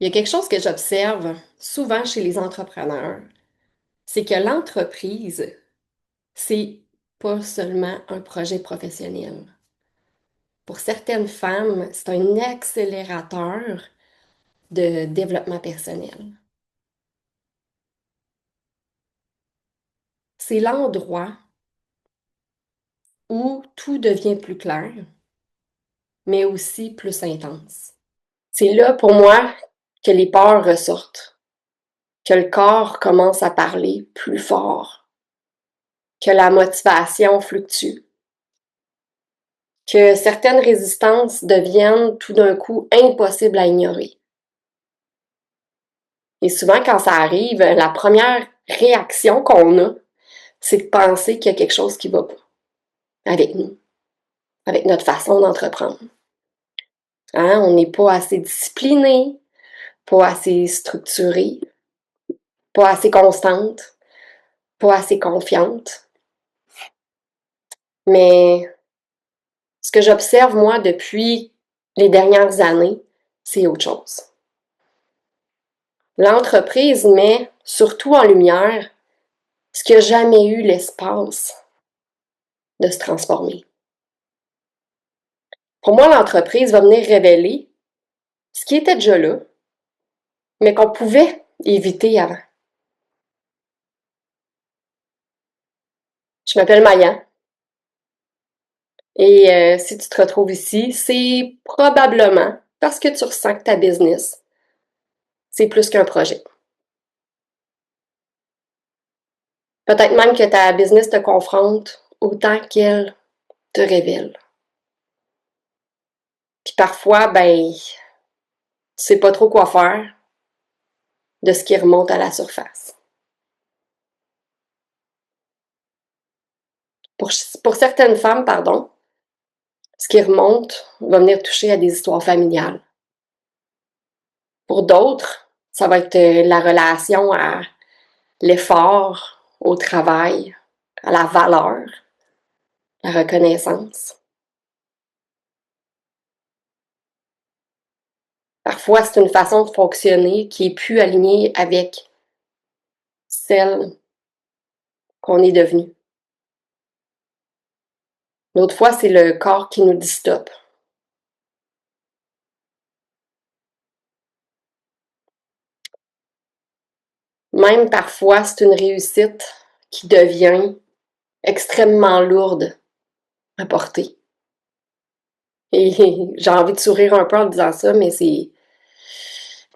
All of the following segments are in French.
Il y a quelque chose que j'observe souvent chez les entrepreneurs, c'est que l'entreprise, c'est pas seulement un projet professionnel. Pour certaines femmes, c'est un accélérateur de développement personnel. C'est l'endroit où tout devient plus clair, mais aussi plus intense. C'est là, pour moi, que les peurs ressortent, que le corps commence à parler plus fort, que la motivation fluctue, que certaines résistances deviennent tout d'un coup impossibles à ignorer. Et souvent, quand ça arrive, la première réaction qu'on a, c'est de penser qu'il y a quelque chose qui va pas avec nous, avec notre façon d'entreprendre. Hein? On n'est pas assez discipliné, pas assez structuré, pas assez constante, pas assez confiante. Mais ce que j'observe, moi, depuis les dernières années, c'est autre chose. L'entreprise met surtout en lumière ce qui n'a jamais eu l'espace de se transformer. Pour moi, l'entreprise va venir révéler ce qui était déjà là, mais qu'on pouvait éviter avant. Je m'appelle Maya et si tu te retrouves ici, c'est probablement parce que tu ressens que ta business, c'est plus qu'un projet. Peut-être même que ta business te confronte autant qu'elle te révèle. Puis parfois, ben, tu sais pas trop quoi faire de ce qui remonte à la surface. Pour, pour certaines femmes, pardon, ce qui remonte va venir toucher à des histoires familiales. Pour d'autres, ça va être la relation à l'effort, au travail, à la valeur, la reconnaissance. Parfois, c'est une façon de fonctionner qui est plus alignée avec celle qu'on est devenu. L'autre fois, c'est le corps qui nous dit stop. Même parfois, c'est une réussite qui devient extrêmement lourde à porter. Et j'ai envie de sourire un peu en disant ça, mais c'est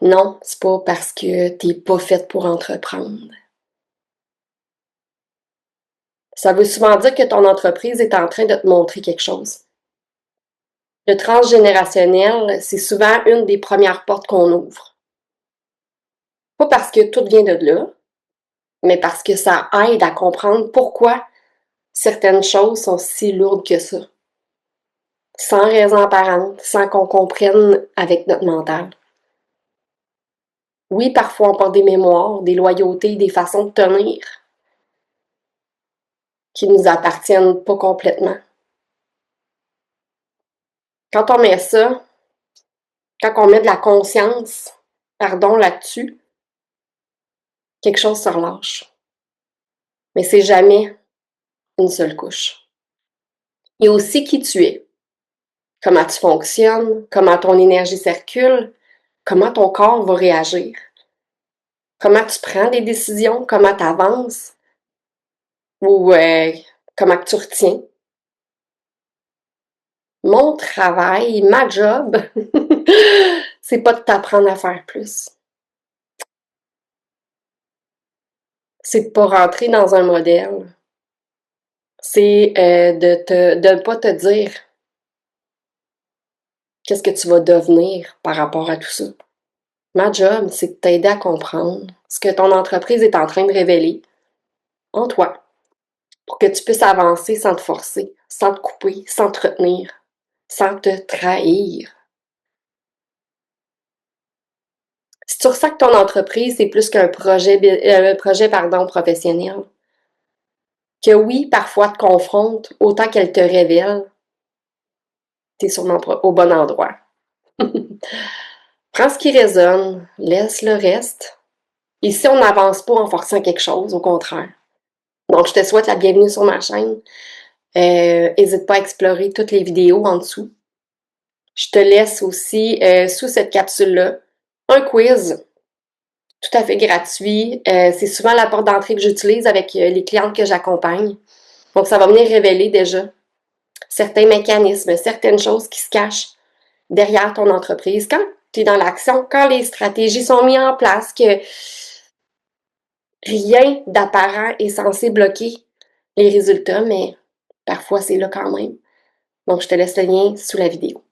non, c'est pas parce que t'es pas faite pour entreprendre. Ça veut souvent dire que ton entreprise est en train de te montrer quelque chose. Le transgénérationnel, c'est souvent une des premières portes qu'on ouvre. Pas parce que tout vient de là, mais parce que ça aide à comprendre pourquoi certaines choses sont si lourdes que ça. Sans raison apparente, sans qu'on comprenne avec notre mental. Oui, parfois on porte des mémoires, des loyautés, des façons de tenir qui nous appartiennent pas complètement. Quand on met ça, quand on met de la conscience, pardon, là-dessus, quelque chose se relâche. Mais c'est jamais une seule couche. Il y a aussi qui tu es, comment tu fonctionnes, comment ton énergie circule, comment ton corps va réagir, comment tu prends des décisions, comment tu avances ou comment tu retiens. Mon travail, ma job, c'est pas de t'apprendre à faire plus. C'est de pas rentrer dans un modèle. C'est de pas te dire qu'est-ce que tu vas devenir par rapport à tout ça. Ma job, c'est de t'aider à comprendre ce que ton entreprise est en train de révéler en toi pour que tu puisses avancer sans te forcer, sans te couper, sans te retenir, sans te trahir. Si tu ressens que ton entreprise, c'est plus qu'un projet pardon, professionnel, que oui, parfois te confronte autant qu'elle te révèle, tu es sûrement au bon endroit. Prends ce qui résonne, laisse le reste. Ici, on n'avance pas en forçant quelque chose, au contraire. Donc, je te souhaite la bienvenue sur ma chaîne. N'hésite pas à explorer toutes les vidéos en dessous. Je te laisse aussi, sous cette capsule-là, un quiz tout à fait gratuit. C'est souvent la porte d'entrée que j'utilise avec les clientes que j'accompagne. Donc, ça va venir révéler déjà certains mécanismes, certaines choses qui se cachent derrière ton entreprise. Quand tu es dans l'action, quand les stratégies sont mises en place, que rien d'apparent est censé bloquer les résultats, mais parfois c'est là quand même. Donc, je te laisse le lien sous la vidéo.